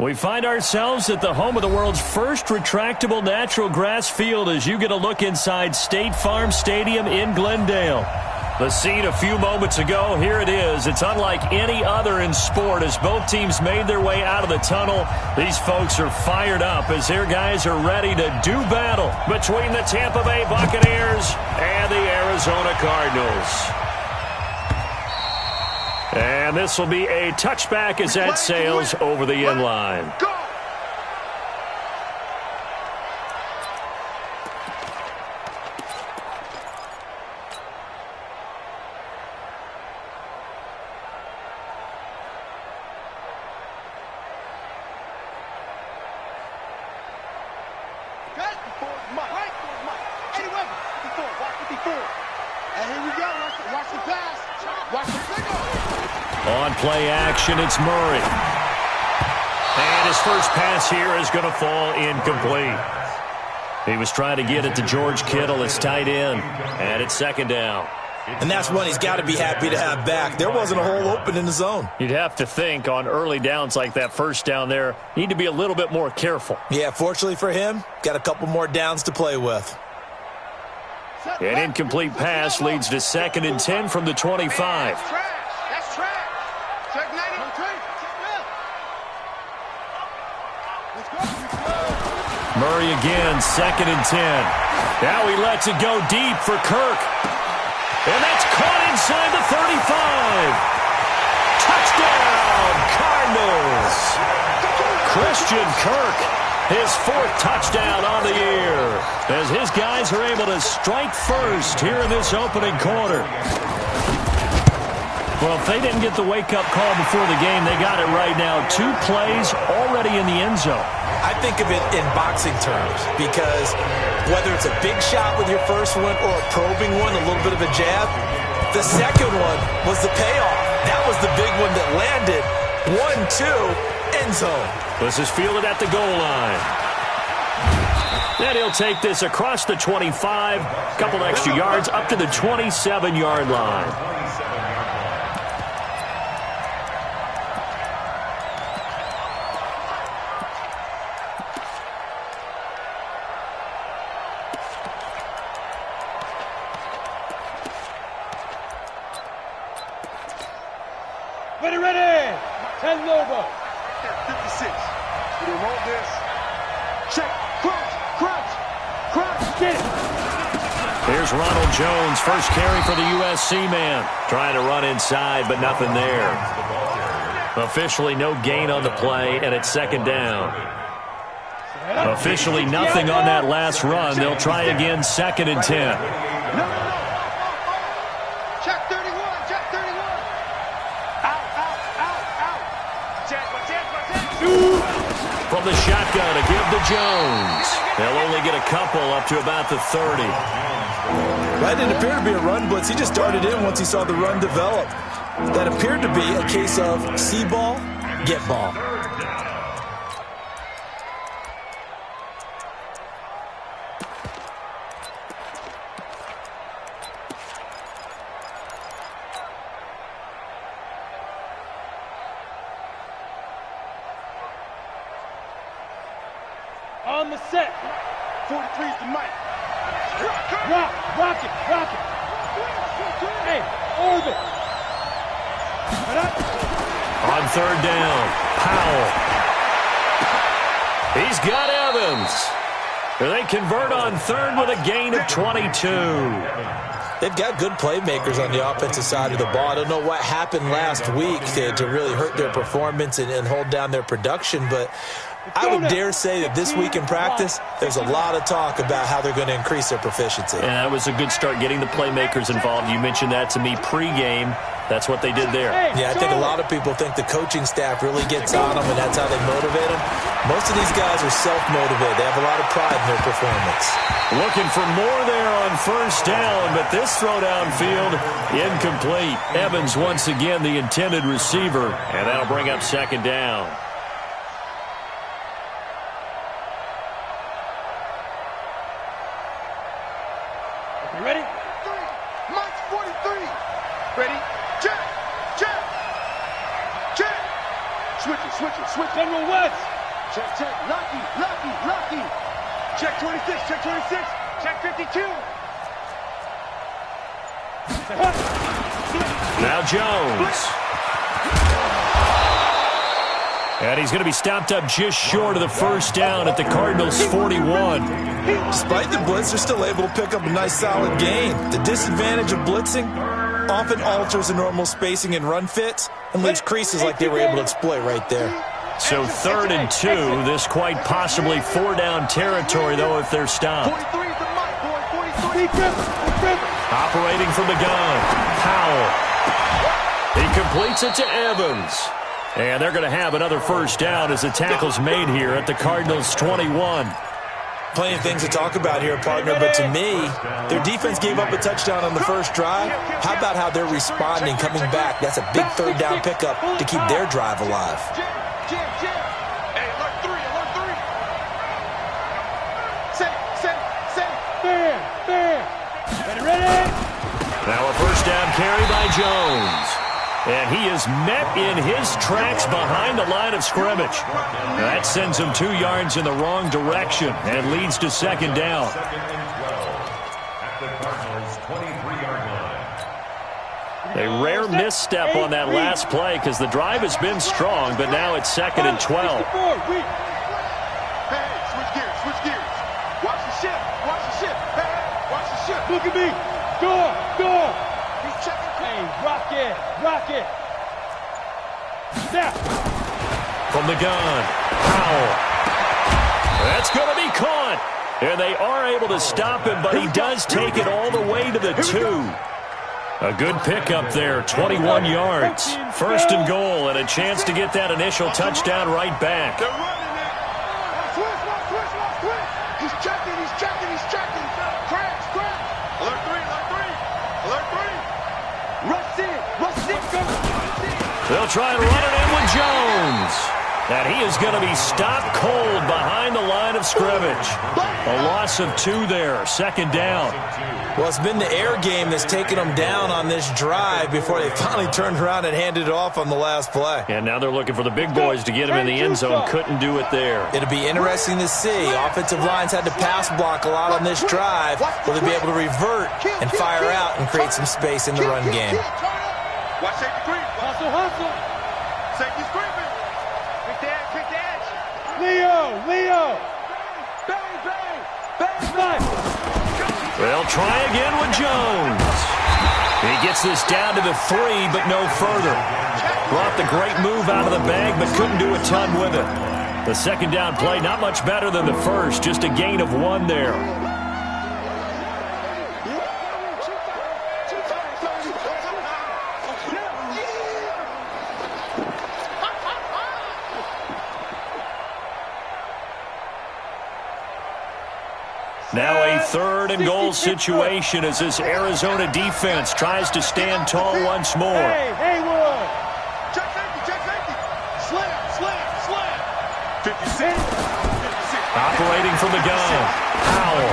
We find ourselves at the home of the world's first retractable natural grass field as you get a look inside State Farm Stadium in Glendale. The scene a few moments ago, here it is. It's unlike any other in sport as both teams made their way out of the tunnel. These folks are fired up as their guys are ready to do battle between the Tampa Bay Buccaneers and the Arizona Cardinals. And this will be a touchback as that sails over the end line. On play action, it's Murray. And his first pass here is going to fall incomplete. He was trying to get it to George Kittle, his tight end, and it's second down. And that's one he's got to be happy to have back. There wasn't a hole open in the zone. You'd have to think on early downs like that first down there, need to be a little bit more careful. Yeah, fortunately for him, got a couple more downs to play with. An incomplete pass leads to 2nd and 10 from the 25. Murray again, 2nd and 10. Now he lets it go deep for Kirk. And that's caught inside the 35. Touchdown, Cardinals. Christian Kirk, his 4th touchdown on the year, as his guys are able to strike first here in this opening quarter. Well, if they didn't get the wake-up call before the game, they got it right now. 2 plays already in the end zone. I think of it in boxing terms because whether it's a big shot with your first one or a probing one, a little bit of a jab, the second one was the payoff. That was the big one that landed. 1-2, end zone. This is fielded at the goal line. And he'll take this across the 25, couple extra yards up to the 27-yard line. Ready. 10 over. 56. We don't want this. Check. Crunch. Get it. Here's Ronald Jones, first carry for the USC man. Trying to run inside, but nothing there. Officially no gain on the play, and it's 2nd down. Officially nothing on that last run. They'll try again, 2nd and 10. From the shotgun to give to Jones. They'll only get a couple up to about the 30. That didn't appear to be a run blitz. He just darted in once he saw the run develop. That appeared to be a case of see ball, get ball. On the set. 43's the mic. Rock it. Hey, orbit. On 3rd down, Powell. He's got Evans. They convert on 3rd with a gain of 22. They've got good playmakers on the offensive side of the ball. I don't know what happened last week to really hurt their performance and hold down their production, but I would dare say that this week in practice, there's a lot of talk about how they're going to increase their proficiency. And that was a good start getting the playmakers involved. You mentioned that to me pregame. That's what they did there. Yeah, I think a lot of people think the coaching staff really gets on them, and that's how they motivate them. Most of these guys are self-motivated. They have a lot of pride in their performance. Looking for more there on 1st down, but this throw downfield, incomplete. Evans once again the intended receiver, and that'll bring up 2nd down. Ready? Mike's 43. Ready? Check. Switch it. General West. Check, check. Lucky, lucky, lucky. Check 26, check 26. Check 52. Now Jones. And he's going to be stopped up just short of the first down at the Cardinals' 41. Despite the blitz, they're still able to pick up a nice solid gain. The disadvantage of blitzing often alters the normal spacing and run fits and leaves creases like they were able to exploit right there. So 3rd and 2, this quite possibly 4-down territory, though, if they're stopped. 43 is the mark, boy. 43. Operating from the gun, Powell. He completes it to Evans. And they're going to have another first down as the tackle's made here at the Cardinals' 21. Plenty of things to talk about here, partner, but to me, their defense gave up a touchdown on the first drive. How about how they're responding, coming back? That's a big 3rd down pickup to keep their drive alive. Hey, alert 3, alert 3. Set. Bam. Ready. Now a first down carry by Jones. And he is met in his tracks behind the line of scrimmage. That sends him 2 yards in the wrong direction and leads to 2nd down. A rare misstep on that last play because the drive has been strong, but now it's 2nd and 12. Hey, switch gears. Watch the ship. Hey, watch the ship. Look at me. Door. He's checking. Hey, rock it. Snap. From the gun, Powell. That's going to be caught. And they are able to stop him, but he does take it all the way to the 2. A good pickup there, 21 yards. 1st and goal, and a chance to get that initial touchdown right back. They're running it. Switch. He's checking. Crash. Alert 3. Rush in. They'll try and run it in with Jones. And he is going to be stopped cold behind the line of scrimmage. A loss of 2 there, 2nd down. Well, it's been the air game that's taken them down on this drive before they finally turned around and handed it off on the last play. And now they're looking for the big boys to get him in the end zone. Couldn't do it there. It'll be interesting to see. Offensive lines had to pass block a lot on this drive. Will they be able to revert and fire out and create some space in the run game? Watch safety creep. Hustle. Safety creeping. Quick dash. Leo. Bang. They'll try again with Jones. He gets this down to the 3, but no further. Brought the great move out of the bag, but couldn't do a ton with it. The 2nd down play, not much better than the first, just a gain of 1 there. Now a 3rd and goal situation as this Arizona defense tries to stand tall once more. Hey, Haywood. Check safety. Slam. 56. Operating from the gun, Powell.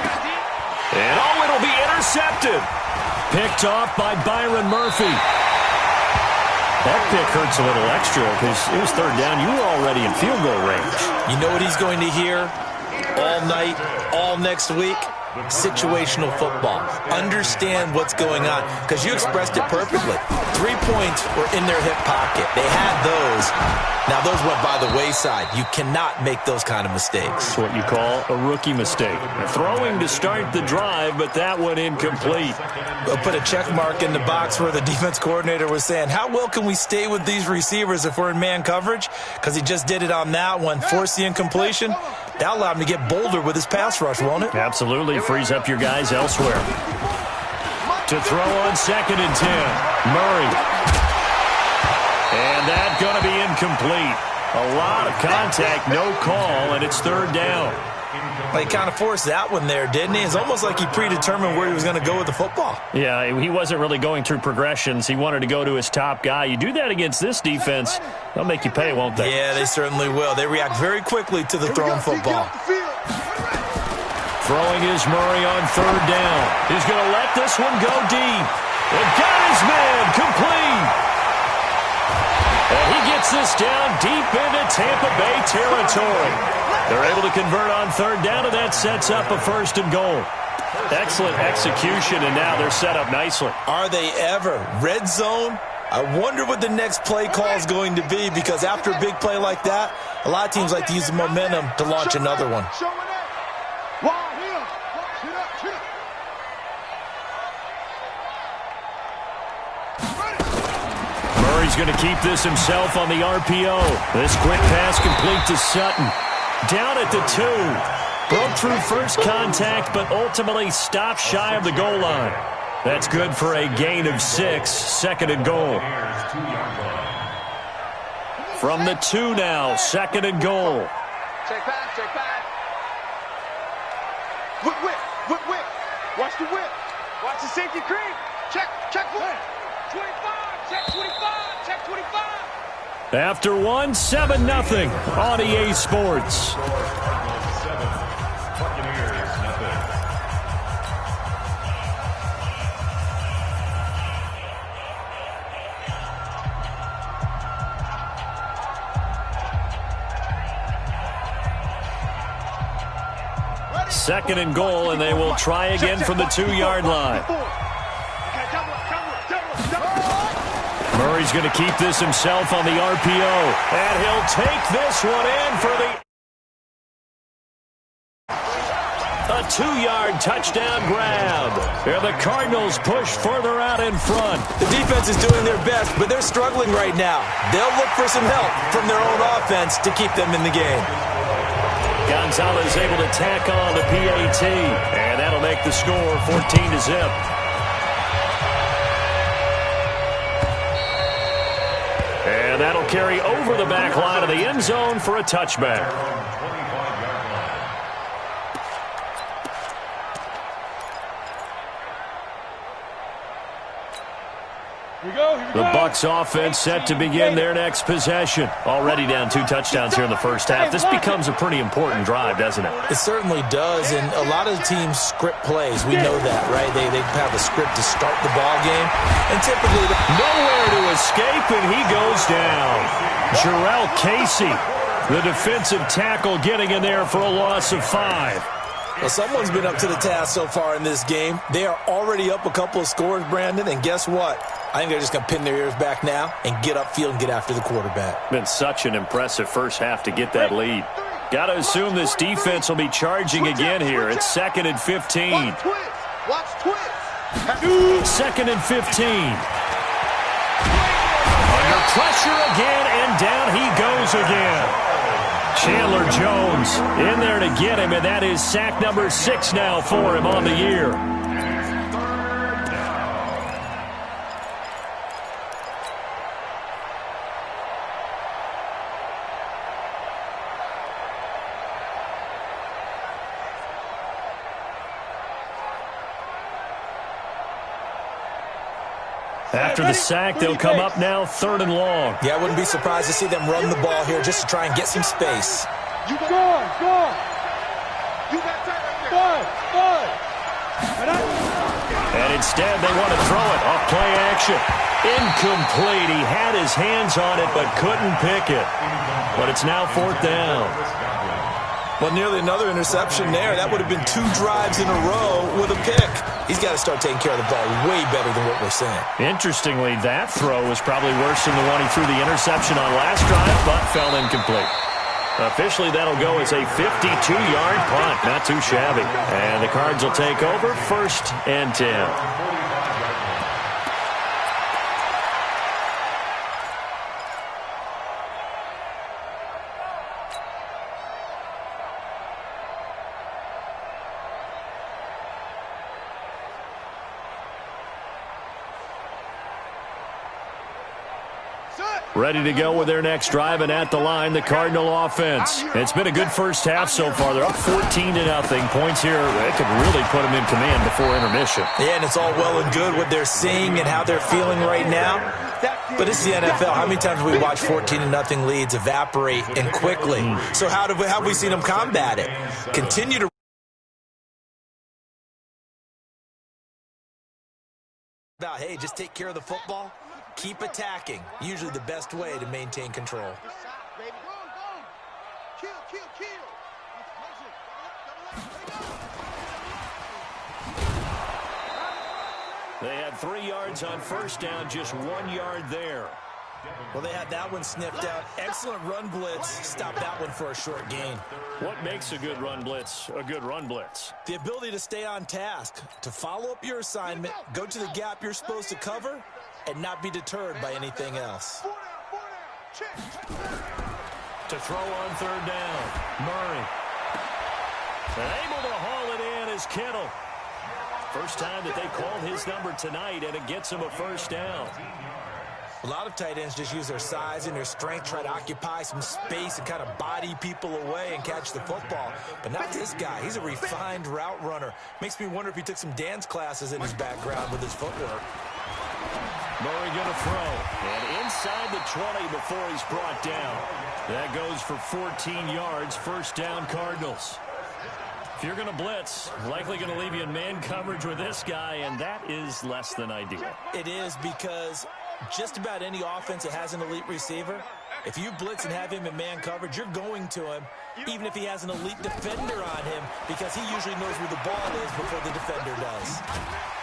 And it'll be intercepted. Picked off by Byron Murphy. That pick hurts a little extra because it was 3rd down. You were already in field goal range. You know what he's going to hear all night, all next week? Situational football. Understand what's going on, because you expressed it perfectly. 3 points were in their hip pocket. They had those. Now, those went by the wayside. You cannot make those kind of mistakes. It's what you call a rookie mistake. Throwing to start the drive, but that one incomplete. I'll put a check mark in the box where the defense coordinator was saying, how well can we stay with these receivers if we're in man coverage? Because he just did it on that one, forced the incompletion. That'll allow him to get bolder with his pass rush, won't it? Absolutely. Frees up your guys elsewhere. To throw on 2nd and 10. Murray. And that's going to be incomplete. A lot of contact, no call, and it's 3rd down. He kind of forced that one there, didn't he? It's almost like he predetermined where he was going to go with the football. Yeah, he wasn't really going through progressions. He wanted to go to his top guy. You do that against this defense, they'll make you pay, won't they? Yeah, they certainly will. They react very quickly to the thrown football. Throwing is Murray on 3rd down. He's going to let this one go deep. And got his man complete. And he gets gets this down deep into Tampa Bay territory. They're able to convert on third down, and that sets up a 1st and goal. Excellent execution, and now they're set up nicely. Are they ever? Red zone? I wonder what the next play call is going to be, because after a big play like that, a lot of teams like to use the momentum to launch another one. Murray's going to keep this himself on the RPO. This quick pass complete to Sutton. Down at the 2. Broke through first contact, but ultimately stopped shy of the goal line. That's good for a gain of 6, 2nd and goal. From the 2 now, 2nd and goal. Check back, check back. Whip. Watch the whip. Watch the safety creep. Check whip. 25, check 25, check 25. After 1, 7-0 on EA Sports. Second and goal, and they will try again from the 2-yard line. Murray's going to keep this himself on the RPO, and he'll take this one in for a 2-yard touchdown grab. And the Cardinals push further out in front. The defense is doing their best, but they're struggling right now. They'll look for some help from their own offense to keep them in the game. Gonzalez able to tack on the PAT, and that'll make the score 14-0. And that'll carry over the back line of the end zone for a touchback. The Bucs offense set to begin their next possession. Already down 2 touchdowns here in the first half. This becomes a pretty important drive, doesn't it? It certainly does, and a lot of the teams script plays. We know that, right? They have a script to start the ball game, and typically nowhere to escape, and he goes down. Jarrell Casey, the defensive tackle, getting in there for a loss of 5. Well, someone's been up to the task so far in this game. They are already up a couple of scores, Brandon, and guess what? I think they're just going to pin their ears back now and get upfield and get after the quarterback. Been such an impressive first half to get that lead. Got to assume this defense will be charging again here. It's 2nd and 15. Watch twist. 2nd and 15. Under pressure again, and down he goes again. Chandler Jones in there to get him, and that is sack number 6 now for him on the year. After the sack, they'll come up now 3rd and long. Yeah, I wouldn't be surprised to see them run the ball here just to try and get some space. You go. You got time right there. And instead, they want to throw it off play action. Incomplete. He had his hands on it, but couldn't pick it. But it's now 4th down. Well, nearly another interception there. That would have been 2 drives in a row with a pick. He's got to start taking care of the ball way better than what we're seeing. Interestingly, that throw was probably worse than the one he threw the interception on last drive, but fell incomplete. Officially, that'll go as a 52-yard punt. Not too shabby. And the Cards will take over 1st and 10. Ready to go with their next drive, and at the line, the Cardinal offense. It's been a good first half so far. They're up 14-0. Points here, they could really put them in command before intermission. Yeah, and it's all well and good what they're seeing and how they're feeling right now. But it's the NFL. How many times have we watched 14-0 leads evaporate and quickly? So how have we seen them combat it? Continue to hey, just take care of the football. keep attacking. Usually the best way to maintain control. They had 3 yards on first down, just 1 yard there. Well, they had that one sniffed out. Excellent run blitz. Stop that one for a short gain. What makes a good run blitz a good run blitz? The ability to stay on task, to follow up your assignment, go to the gap you're supposed to cover, and not be deterred by anything else. To throw on third down, Murray. And able to haul it in is Kittle. First time that they called his number tonight, and it gets him a first down. A lot of tight ends just use their size and their strength, try to occupy some space and kind of body people away and catch the football. But not this guy. He's a refined route runner. Makes me wonder if he took some dance classes in his background with his footwork. Murray going to throw. And inside the 20 before he's brought down. That goes for 14 yards. First down, Cardinals. If you're going to blitz, likely going to leave you in man coverage with this guy, and that is less than ideal. It is, because just about any offense that has an elite receiver, if you blitz and have him in man coverage, you're going to him, even if he has an elite defender on him, because he usually knows where the ball is before the defender does.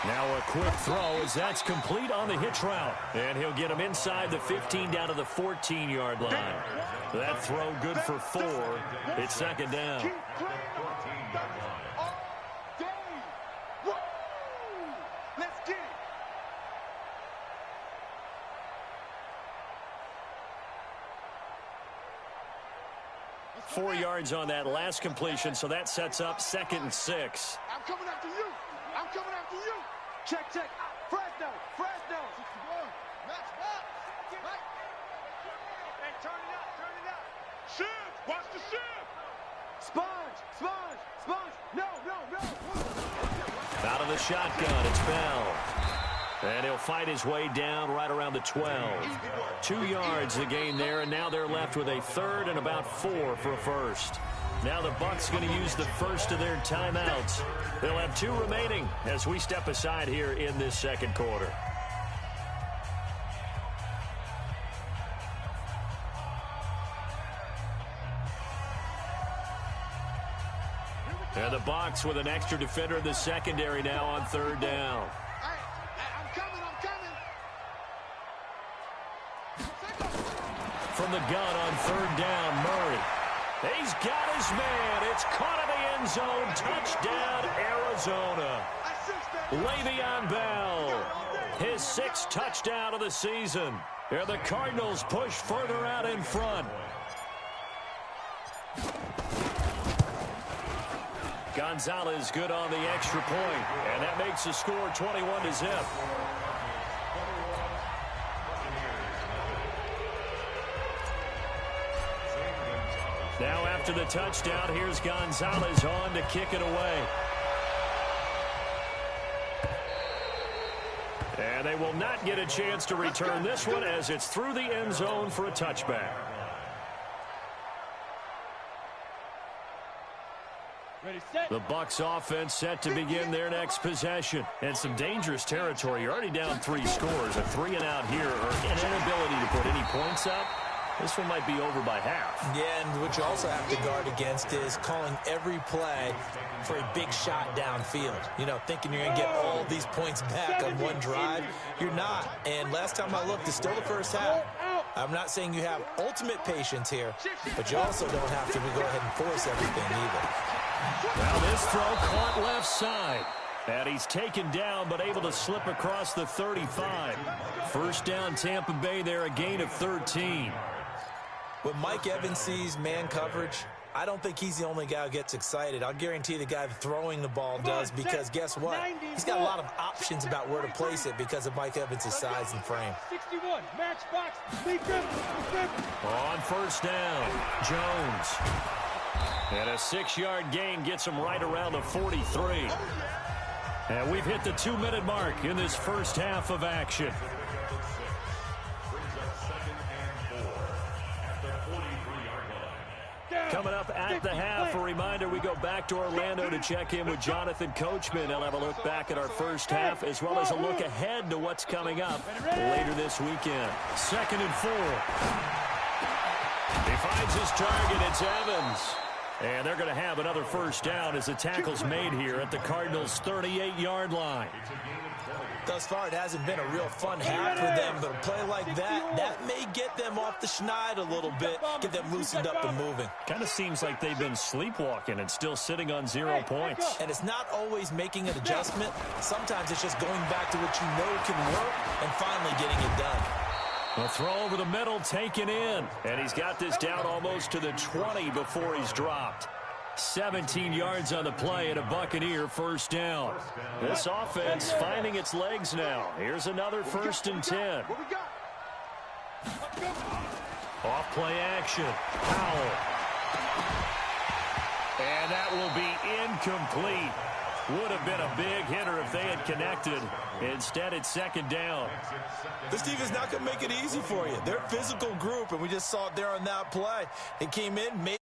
Now a quick throw as that's complete on the hitch route. And he'll get him inside the 15 down to the 14-yard line. That throw good for 4. It's second down. Let's get it. Four yards on that last completion, so that sets up 2nd and 6. I'm coming after you. I'm coming after you. Check, check. Fresno, Fresno. 61. Match back. Right. Hey, turn it up. Shift. Watch the shift. Sponge. No. Out of the shotgun, it's Bell. And he'll fight his way down right around the 12. 2 yards the gain there, and now they're left with a third and about 4 for a first. Now the Bucs going to use the first of their timeouts. They'll have 2 remaining as we step aside here in this second quarter. And the Bucs with an extra defender in the secondary now on third down. I'm coming. From the gun on third down, Murray. He's got his man. It's caught in the end zone. Touchdown, Arizona. Le'Veon Bell, his 6th touchdown of the season. And the Cardinals push further out in front. Gonzalez good on the extra point, and that makes the score 21-0. Now after the touchdown, here's Gonzalez on to kick it away. And they will not get a chance to return this one as it's through the end zone for a touchback. Ready, set. The Bucs offense set to begin their next possession. And some dangerous territory. You're already down 3 scores. A 3 and out here, or an inability to put any points up. This one might be over by half. Yeah, and what you also have to guard against is calling every play for a big shot downfield. You know, thinking you're going to get all these points back on one drive. You're not. And last time I looked, it's still the first half. I'm not saying you have ultimate patience here, but you also don't have to go ahead and force everything either. Well, this throw caught left side. And he's taken down, but able to slip across the 35. First down, Tampa Bay there, a gain of 13. When Mike Evans sees man coverage, I don't think he's the only guy who gets excited. I'll guarantee the guy throwing the ball does, because guess what? He's got a lot of options about where to place it because of Mike Evans' size and frame. 61, match box, lead grip. On first down, Jones. And a 6-yard gain gets him right around the 43. And we've hit the 2-minute mark in this first half of action. Coming up at the half, a reminder we go back to Orlando to check in with Jonathan Coachman. He'll have a look back at our first half as well as a look ahead to what's coming up later this weekend. 2nd and 4. He finds his target. It's Evans. And they're going to have another first down as the tackle's made here at the Cardinals' 38-yard line. Thus far, it hasn't been a real fun half for them, but a play like that may get them off the schneid a little bit, get them loosened up and moving. Kind of seems like they've been sleepwalking and still sitting on 0 points. And it's not always making an adjustment. Sometimes it's just going back to what you know can work and finally getting it done. The throw over the middle, taken in. And he's got this down almost to the 20 before he's dropped. 17 yards on the play and a Buccaneer first down. This offense finding its legs now. Here's another 1st and 10. Off play action. Powell. And that will be incomplete. Would have been a big hitter if they had connected. Instead, it's 2nd down. This defense not going to make it easy for you. They're a physical group, and we just saw it there on that play. It came in, made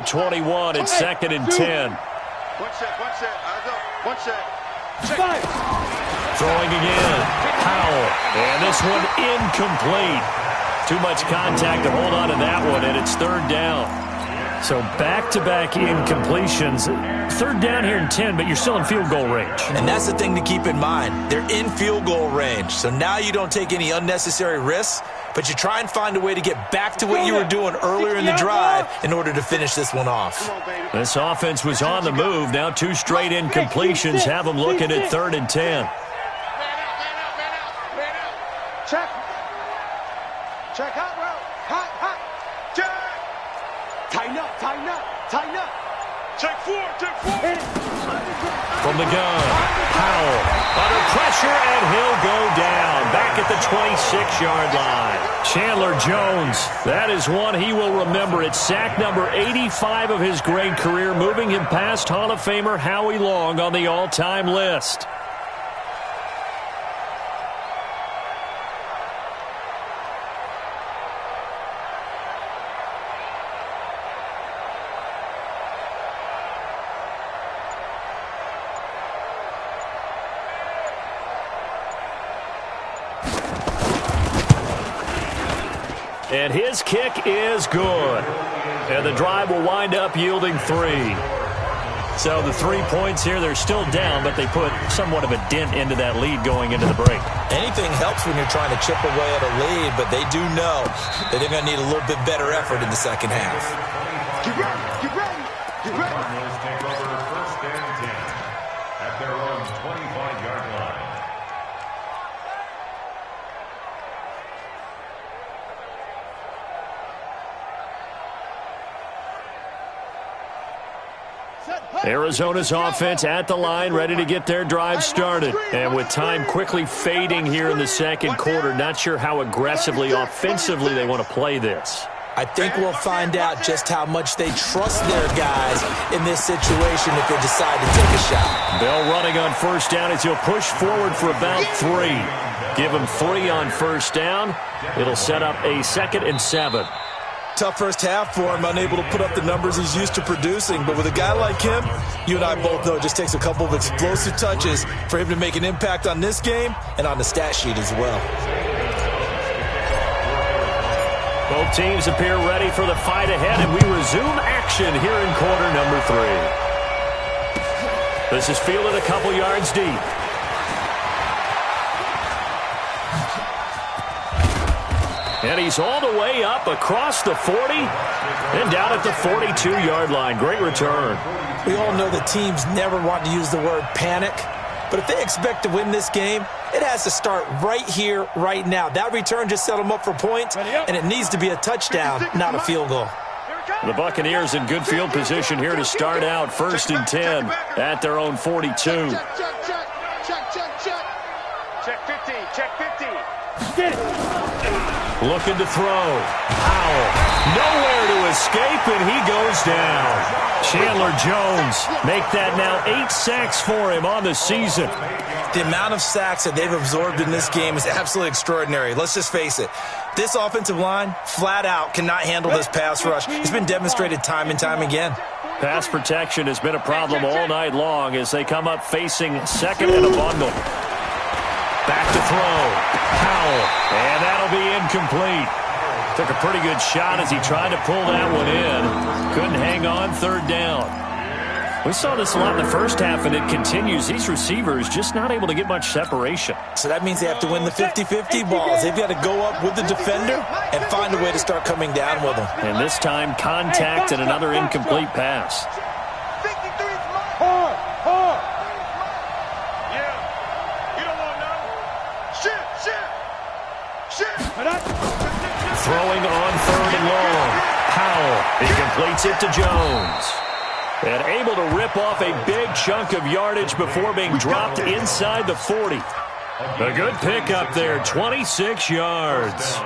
21, it's 2nd and 10. One set. Eyes up. One set. Five. Throwing again. Powell. And this one incomplete. Too much contact to hold on to that one, and it's 3rd down. So back-to-back incompletions. 3rd down here in 10, but you're still in field goal range. And that's the thing to keep in mind. They're in field goal range. So now you don't take any unnecessary risks, but you try and find a way to get back to what you were doing earlier in the drive in order to finish this one off. This offense was on the move. Now 2 straight incompletions have them looking at 3rd and 10. Check. Check out, bro. Hot. Check. Tighten up. Check 4. From the gun, Powell under pressure, and he'll go down back at the 26-yard line. Chandler Jones, that is one he will remember. It's sack number 85 of his great career, moving him past Hall of Famer Howie Long on the all-time list. And his kick is good. And the drive will wind up yielding 3. So the 3 points here, they're still down, but they put somewhat of a dent into that lead going into the break. Anything helps when you're trying to chip away at a lead, but they do know that they're going to need a little bit better effort in the second half. Get ready. Cardinals take over 1st and 10 at their own 25-yard line. Arizona's offense at the line, ready to get their drive started. And with time quickly fading here in the 2nd quarter, not sure how aggressively, offensively they want to play this. I think we'll find out just how much they trust their guys in this situation if they decide to take a shot. Bell running on 1st down as he'll push forward for about 3. Give him 3 on 1st down. It'll set up a 2nd and 7. Tough first half for him, unable to put up the numbers he's used to producing. But with a guy like him, you and I both know it just takes a couple of explosive touches for him to make an impact on this game and on the stat sheet as well. Both teams appear ready for the fight ahead, and we resume action here in quarter number 3. This is fielded a couple yards deep. And he's all the way up across the 40 and down at the 42-yard line. Great return. We all know that teams never want to use the word panic, but if they expect to win this game, it has to start right here, right now. That return just set them up for points, and it needs to be a touchdown, not a field goal. The Buccaneers in good field position here to start out 1st and 10 at their own 42. Check 50. Get it. Looking to throw. Powell. Nowhere to escape, and he goes down. Chandler Jones make that now 8 sacks for him on the season. The amount of sacks that they've absorbed in this game is absolutely extraordinary. Let's just face it. This offensive line, flat out, cannot handle this pass rush. It's been demonstrated time and time again. Pass protection has been a problem all night long as they come up facing second and a bundle. Back to throw. Powell. And that'll be incomplete. Took a pretty good shot as he tried to pull that one in. Couldn't hang on, third down. We saw this a lot in the first half, and it continues. These receivers just not able to get much separation. So that means they have to win the 50-50 balls. They've got to go up with the defender and find a way to start coming down with them. And this time, contact and another incomplete pass. Hard. Yeah. You don't want none. Shit. Throwing on third and long. Powell. He completes it to Jones. And able to rip off a big chunk of yardage before being dropped inside the 40. A good pickup there, 26 yards.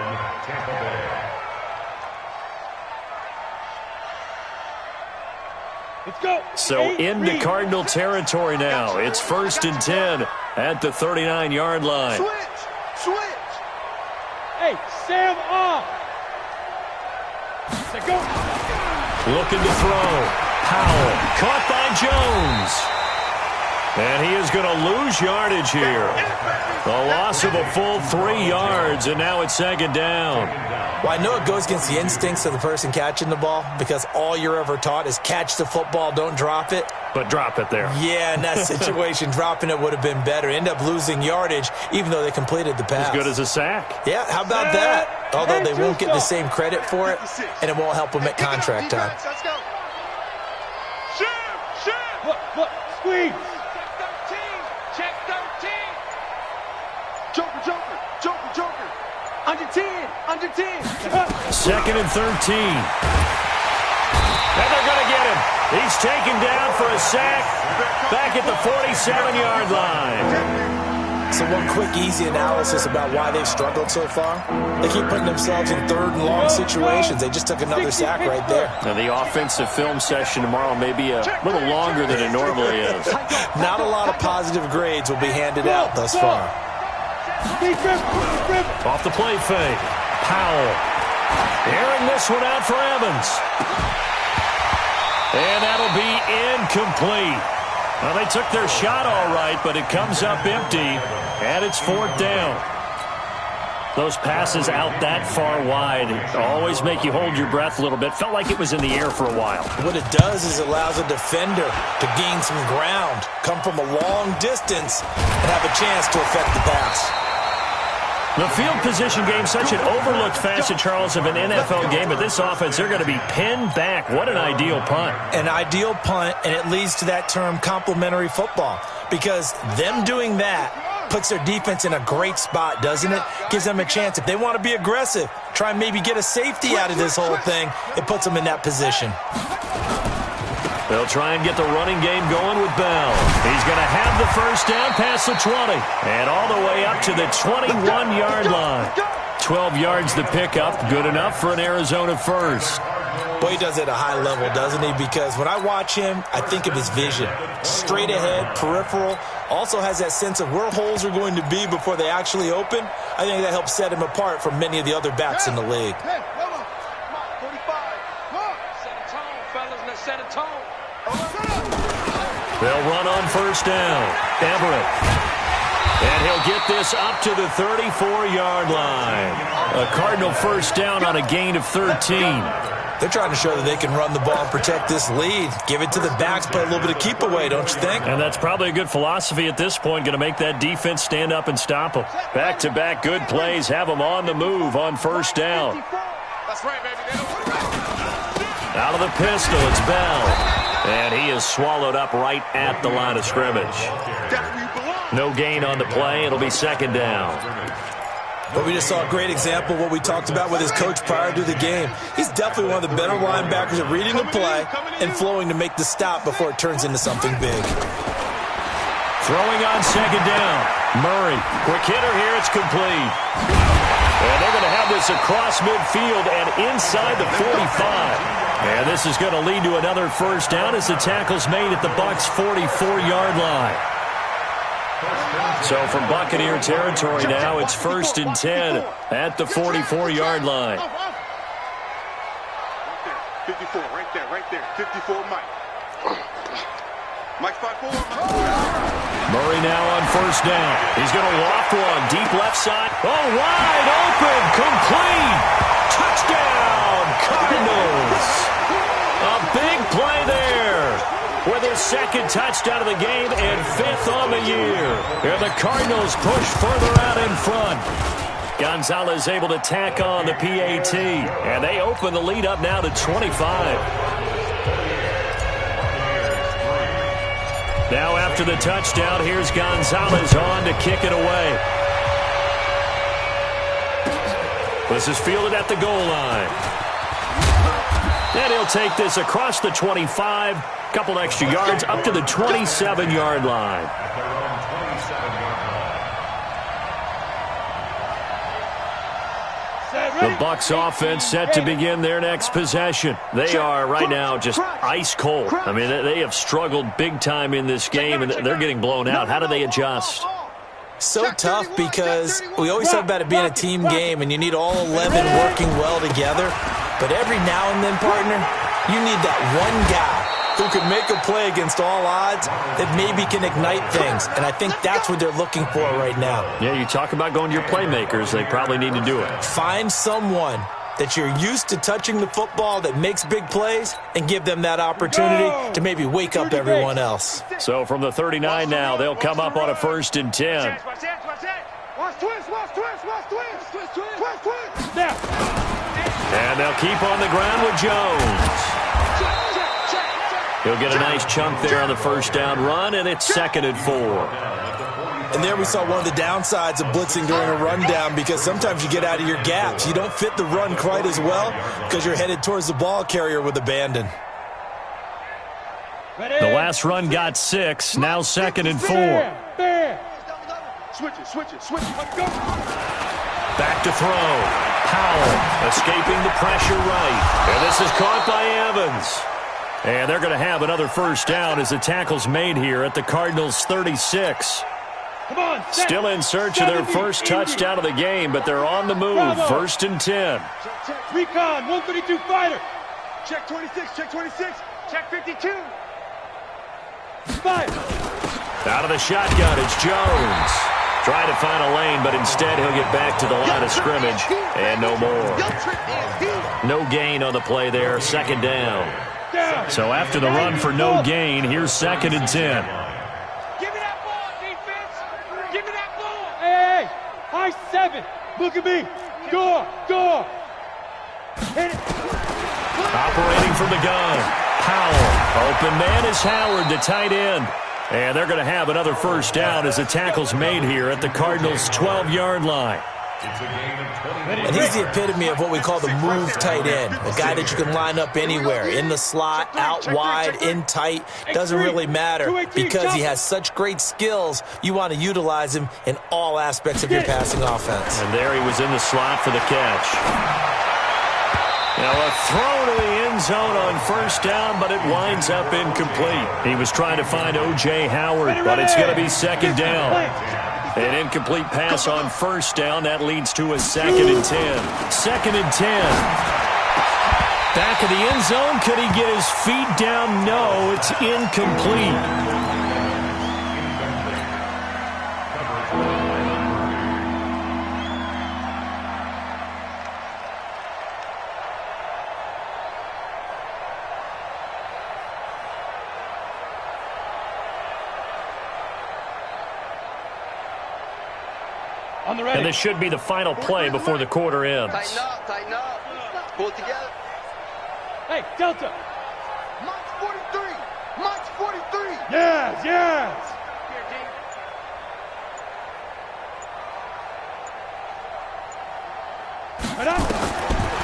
Let's go. So into Cardinal territory now. It's 1st and 10 at the 39-yard line. Switch. Hey, Sam off. Let's go. Looking to throw. Powell caught by Jones. And he is going to lose yardage here. A loss of a full 3 yards, and now it's second down. Well, I know it goes against the instincts of the person catching the ball because all you're ever taught is catch the football, don't drop it. But drop it there. Yeah, in that situation, dropping it would have been better. End up losing yardage, even though they completed the pass. As good as a sack. Yeah, how about that? Although they won't get the same credit for it, and it won't help them at contract time. Let's go. Look, squeeze. Check 13. Joker. Under 10. Second and 13. And they're going to get him. He's taken down for a sack back at the 47-yard line. So one quick, easy analysis about why they've struggled so far. They keep putting themselves in third and long situations. They just took another sack right there. Now the offensive film session tomorrow may be a little longer than it normally is. Not a lot of positive grades will be handed out thus far. Off the play fake. Powell. Airing this one out for Evans. And that'll be incomplete. Well, they took their shot all right, but it comes up empty, and it's fourth down. Those passes out that far wide always make you hold your breath a little bit. Felt like it was in the air for a while. What it does is it allows a defender to gain some ground, come from a long distance, and have a chance to affect the pass. The field position game, such an overlooked facet, Charles, of an NFL game. But this offense, they're going to be pinned back. What an ideal punt. An ideal punt, and it leads to that term complementary football. Because them doing that puts their defense in a great spot, doesn't it? Gives them a chance. If they want to be aggressive, try and maybe get a safety out of this whole thing, it puts them in that position. They'll try and get the running game going with Bell. He's going to have the first down past the 20. And all the way up to the 21-yard line. 12 yards to pick up. Good enough for an Arizona first. Boy, he does it at a high level, doesn't he? Because when I watch him, I think of his vision. Straight ahead, peripheral. Also has that sense of where holes are going to be before they actually open. I think that helps set him apart from many of the other backs in the league. They'll run on first down. Everett. And he'll get this up to the 34-yard line. A Cardinal first down on a gain of 13. They're trying to show that they can run the ball and protect this lead. Give it to the backs, play a little bit of keep away, don't you think? And that's probably a good philosophy at this point. Going to make that defense stand up and stop them. Back-to-back good plays. Have them on the move on first down. That's right, baby. Out of the pistol, it's Bell. And he is swallowed up right at the line of scrimmage. No gain on the play. It'll be second down. But we just saw a great example of what we talked about with his coach prior to the game. He's definitely one of the better linebackers at reading the play and flowing to make the stop before it turns into something big. Throwing on second down. Murray. Quick hitter here. It's complete. And they're going to have this across midfield and inside the 45. And this is going to lead to another first down as the tackle's made at the Bucs' 44-yard line. So from Buccaneer territory now, it's 1st and 10 at the 44-yard line. 54, right there. 54, Mike. Mike 5-4. Murray now on first down. He's going to loft one deep left side. Oh, wide open, complete. Touchdown, Cardinals. A big play there with his second touchdown of the game and 5th on the year. And the Cardinals push further out in front. Gonzalez able to tack on the PAT, and they open the lead up now to 25. Now after the touchdown, here's Gonzalez on to kick it away. This is fielded at the goal line. And he'll take this across the 25, couple extra yards up to the 27-yard line. The Bucs offense set to begin their next possession. They are right now just ice cold. I mean, they have struggled big time in this game, and they're getting blown out. How do they adjust? So tough because we always talk about it being a team game, and you need all 11 working well together. But every now and then, partner, you need that one guy who can make a play against all odds that maybe can ignite things. And I think that's what they're looking for right now. Yeah, you talk about going to your playmakers. They probably need to do it. Find someone that you're used to touching the football that makes big plays and give them that opportunity to maybe wake up everyone else. So from the 39 now, they'll come up on a 1st and 10. And they'll keep on the ground with Jones. He'll get a nice chunk there on the first down run, and it's 2nd and 4. And there we saw one of the downsides of blitzing during a rundown, because sometimes you get out of your gaps. You don't fit the run quite as well because you're headed towards the ball carrier with abandon. The last run got 6, now 2nd and 4. Switch it. Back to throw. Powell escaping the pressure right. And this is caught by Evans. And they're going to have another first down as the tackle's made here at the Cardinals' 36. Still in search of their first touchdown of the game, but they're on the move. 1st and 10. Recon, 132 fighter. Check 26, check 52. Fire. Out of the shotgun, it's Jones. Trying to find a lane, but instead he'll get back to the line of scrimmage. And no more. No gain on the play there. 2nd down. So after the run for no gain, here's 2nd and 10. Give me that ball, defense. Give me that ball. Hey, high 7. Look at me. Door. Hit it. Operating from the gun. Powell. Open man is Howard, the tight end. And they're going to have another first down as the tackle's made here at the Cardinals' 12-yard line. And he's the epitome of what we call the move tight end. A guy that you can line up anywhere, in the slot, out wide, in tight. Doesn't really matter because he has such great skills. You want to utilize him in all aspects of your passing offense. And there he was in the slot for the catch. Now a throw to the end zone on first down, but it winds up incomplete. He was trying to find O.J. Howard, but it's going to be 2nd down. An incomplete pass on first down. That leads to a 2nd and 10. 2nd and 10. Back of the end zone. Could he get his feet down? No, it's incomplete. And this should be the final play before the quarter ends. Tighten up. Pull it together. Hey, Delta. Mike's 43. Yes.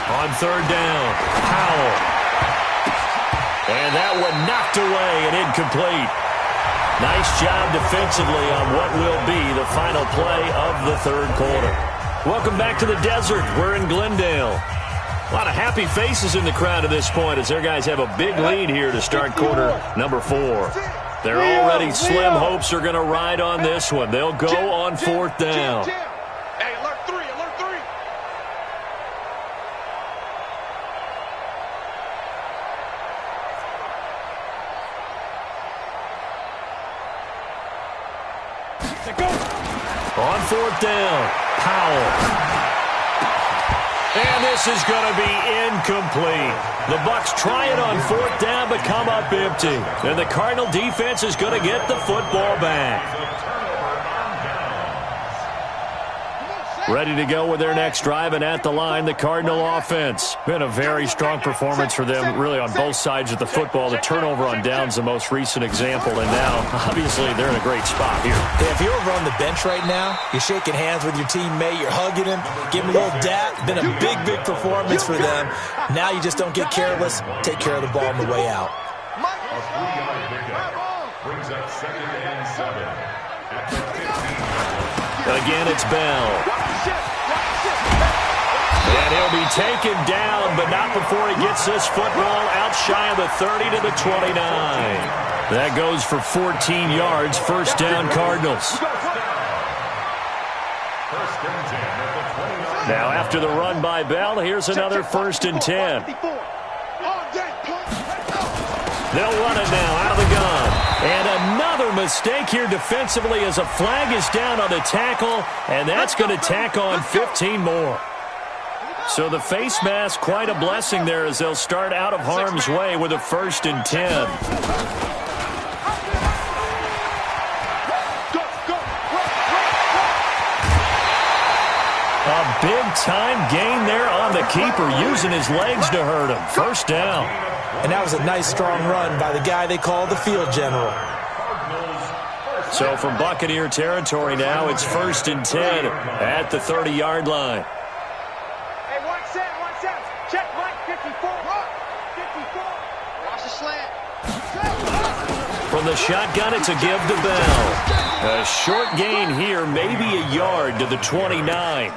On 3rd down, Powell. And that one knocked away and incomplete. Nice job defensively on what will be the final play of the 3rd quarter. Welcome back to the desert. We're in Glendale. A lot of happy faces in the crowd at this point as their guys have a big lead here to start quarter number 4. They're already slim hopes are going to ride on this one. They'll go on 4th down. Hey, alert 3, alert 3. On 4th down, Powell. And this is going to be incomplete. The Bucs try it on 4th down but come up empty. And the Cardinal defense is going to get the football back. Ready to go with their next drive, and at the line, the Cardinal offense. Been a very strong performance for them, really, on both sides of the football. The turnover on downs, the most recent example, and now, obviously, they're in a great spot here. Yeah, if you're over on the bench right now, you're shaking hands with your teammate, you're hugging him, giving him a little dap. Been a big, big performance for them. Now you just don't get careless. Take care of the ball on the way out. A 3-yard pickup brings up 2nd and 7 at the 15. Again, it's Bell. And he'll be taken down, but not before he gets this football out shy of the 30 to the 29. That goes for 14 yards. 1st down, Cardinals. Now, after the run by Bell, here's another 1st and 10. They'll run it now out of the gun. And another mistake here defensively as a flag is down on the tackle, and that's going to tack on 15 more. So the face mask, quite a blessing there as they'll start out of harm's way with a 1st and 10. A big-time gain there on the keeper, using his legs to hurt him. 1st down. And that was a nice, strong run by the guy they call the field general. So from Buccaneer territory now, it's 1st and 10 at the 30-yard line. Check Mike, 54. 54. Watch the slant. From the shotgun, it's a give to Bell. A short gain here, maybe a yard to the 29.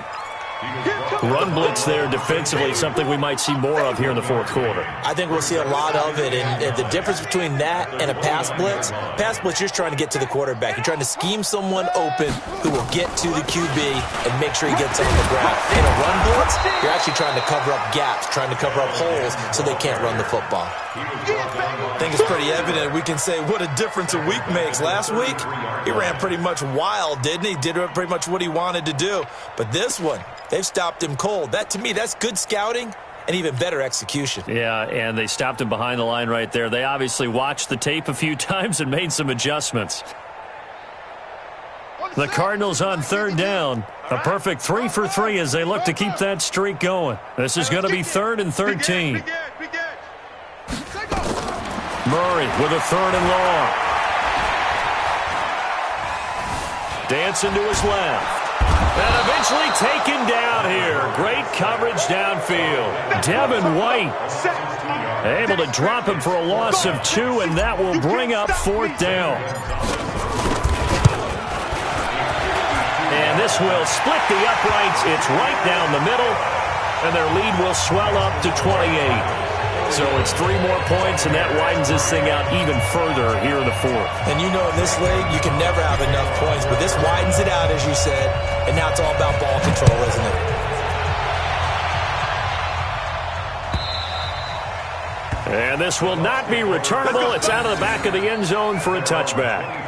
Run blitz there defensively, something we might see more of here in the 4th quarter. I think we'll see a lot of it, and the difference between that and a pass blitz, you're just trying to get to the quarterback. You're trying to scheme someone open who will get to the QB and make sure he gets on the ground. In a run blitz, you're actually trying to cover up gaps, trying to cover up holes so they can't run the football. I think it's pretty evident. We can say what a difference a week makes. Last week, he ran pretty much wild, didn't he? Did pretty much what he wanted to do. But this one, they've stopped him cold. That, to me, that's good scouting and even better execution. Yeah, and they stopped him behind the line right there. They obviously watched the tape a few times and made some adjustments. The Cardinals on 3rd down. A perfect 3 for 3 as they look to keep that streak going. This is going to be 3rd and 13. Murray with a 3rd and long. Dancing to his left. And eventually taken down here. Great coverage downfield. Devin White able to drop him for a loss of 2, and that will bring up 4th down. And this will split the uprights. It's right down the middle, and their lead will swell up to 28. So it's 3 more points, and that widens this thing out even further here in the 4th. And you know in this league, you can never have enough points, but this widens it out, as you said, and now it's all about ball control, isn't it? And this will not be returnable. It's out of the back of the end zone for a touchback.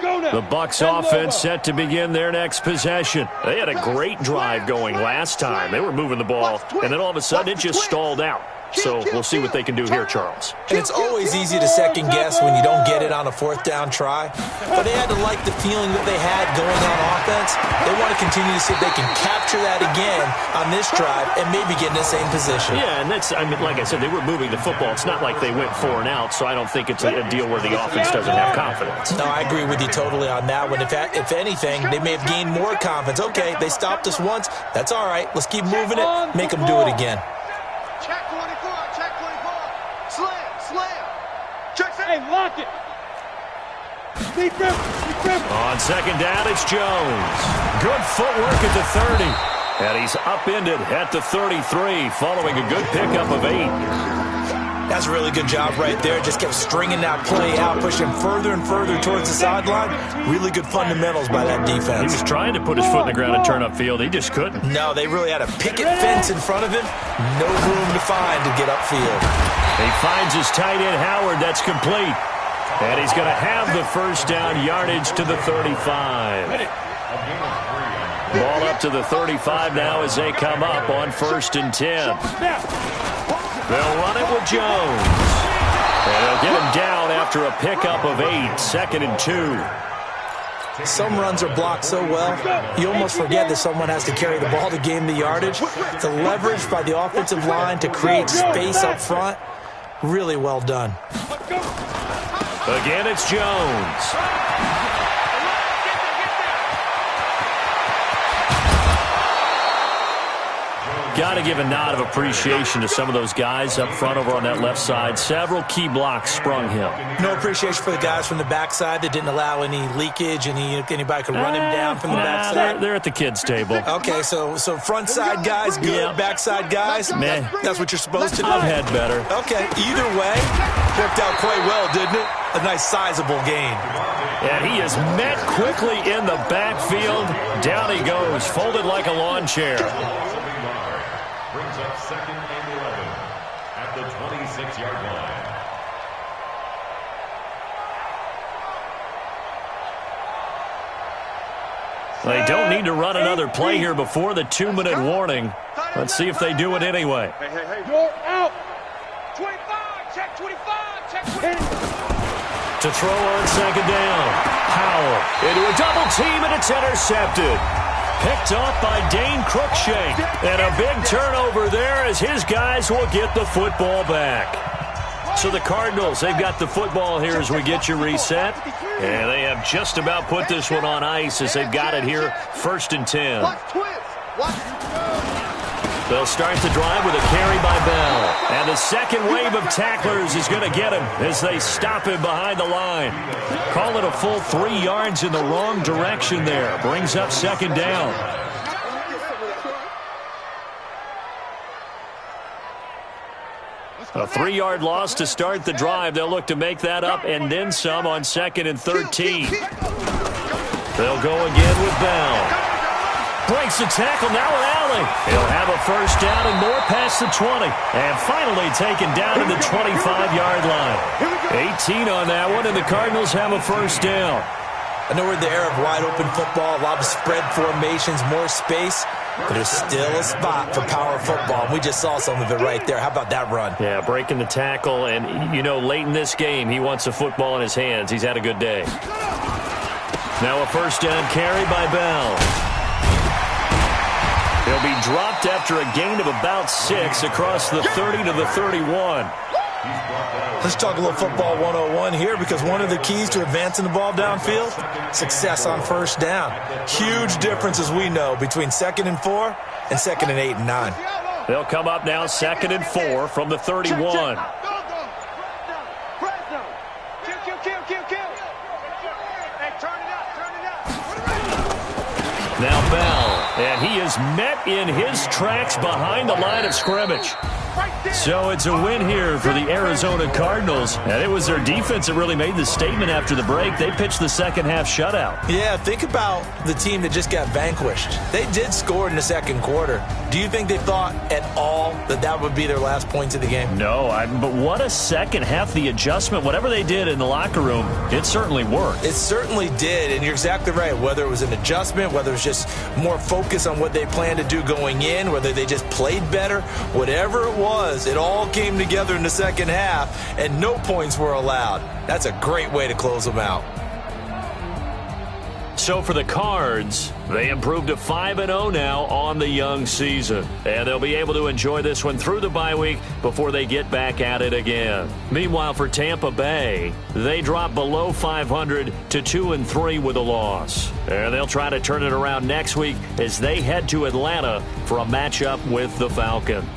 The Bucs offense set to begin their next possession. They had a great drive going last time. They were moving the ball, and then all of a sudden it just stalled out. So we'll see what they can do here, Charles. And it's always easy to second guess when you don't get it on a fourth down try. But they had to like the feeling that they had going on offense. They want to continue to see if they can capture that again on this drive and maybe get in the same position. Yeah, and that's, I mean, like I said, they were moving the football. It's not like they went 4 and out, so I don't think it's a deal where the offense doesn't have confidence. No, I agree with you totally on that one. If anything, they may have gained more confidence. Okay, they stopped us once. That's all right. Let's keep moving it. Make them do it again. Check 24, check 24. Slam. Check. Hey, lock it. Deep rim. On second down, it's Jones. Good footwork at the 30. And he's upended at the 33 following a good pickup of 8. That's a really good job right there. Just kept stringing that play out, pushing further and further towards the sideline. Really good fundamentals by that defense. He was trying to put his foot in the ground and turn upfield. He just couldn't. No, they really had a picket fence in front of him. No room to find to get upfield. He finds his tight end, Howard. That's complete. And he's going to have the first down yardage to the 35. Ball up to the 35 now as they come up on 1st and 10. They'll run it with Jones. And they'll get him down after a pickup of 8, 2nd and 2. Some runs are blocked so well, you almost forget that someone has to carry the ball to gain the yardage. The leverage by the offensive line to create space up front, really well done. Again, it's Jones. Got to give a nod of appreciation to some of those guys up front over on that left side. Several key blocks sprung him. No appreciation for the guys from the backside that didn't allow any leakage, anybody could run him down from the backside. They're at the kids' table. Okay, so front side guys good, yeah. Backside guys, meh. That's what you're supposed to do. I've had better. Okay, either way, worked out quite well, didn't it? A nice sizable gain. And he is met quickly in the backfield. Down he goes, folded like a lawn chair. Brings up 2nd and 11 at the 26-yard line. They don't need to run another play here before the 2-minute warning. Let's see if they do it anyway. Hey. You're out. 25, check 25, check 25. To throw on second down. Powell into a double team, and it's intercepted. Picked off by Dane Cruikshank. And a big turnover there as his guys will get the football back. So the Cardinals, they've got the football here as we get you reset. And they have just about put this one on ice as they've got it here, 1st and 10. They'll start the drive with a carry by Bell. And the second wave of tacklers is going to get him as they stop him behind the line. Call it a full 3 yards in the wrong direction there. Brings up second down. A 3-yard loss to start the drive. They'll look to make that up and then some on 2nd and 13. They'll go again with Bell. Breaks the tackle, now an alley. He'll have a first down and more past the 20. And finally taken down to the 25-yard line. 18 on that one, and the Cardinals have a first down. I know we're in the era of wide-open football, a lot of spread formations, more space, but there's still a spot for power football. We just saw some of it right there. How about that run? Yeah, breaking the tackle, and, you know, late in this game, he wants the football in his hands. He's had a good day. Now a first down carry by Bell. He'll be dropped after a gain of about 6 across the 30 to the 31. Let's talk a little football 101 here, because one of the keys to advancing the ball downfield, success on first down. Huge difference, as we know, between 2nd and 4 and 2nd and 8 and 9. They'll come up now 2nd and 4 from the 31. Now Bell, and he is met in his tracks behind the line of scrimmage. So it's a win here for the Arizona Cardinals. And it was their defense that really made the statement after the break. They pitched the second half shutout. Yeah, think about the team that just got vanquished. They did score in the second quarter. Do you think they thought at all that that would be their last points of the game? No, but what a second half. The adjustment, whatever they did in the locker room, it certainly worked. It certainly did, and you're exactly right. Whether it was an adjustment, whether it was just more focus on what they planned to do going in, whether they just played better, whatever it was, was. It all came together in the second half, and no points were allowed. That's a great way to close them out. So for the Cards, they improved to 5-0 now on the young season. And they'll be able to enjoy this one through the bye week before they get back at it again. Meanwhile, for Tampa Bay, they dropped below 500 to 2-3 with a loss. And they'll try to turn it around next week as they head to Atlanta for a matchup with the Falcons.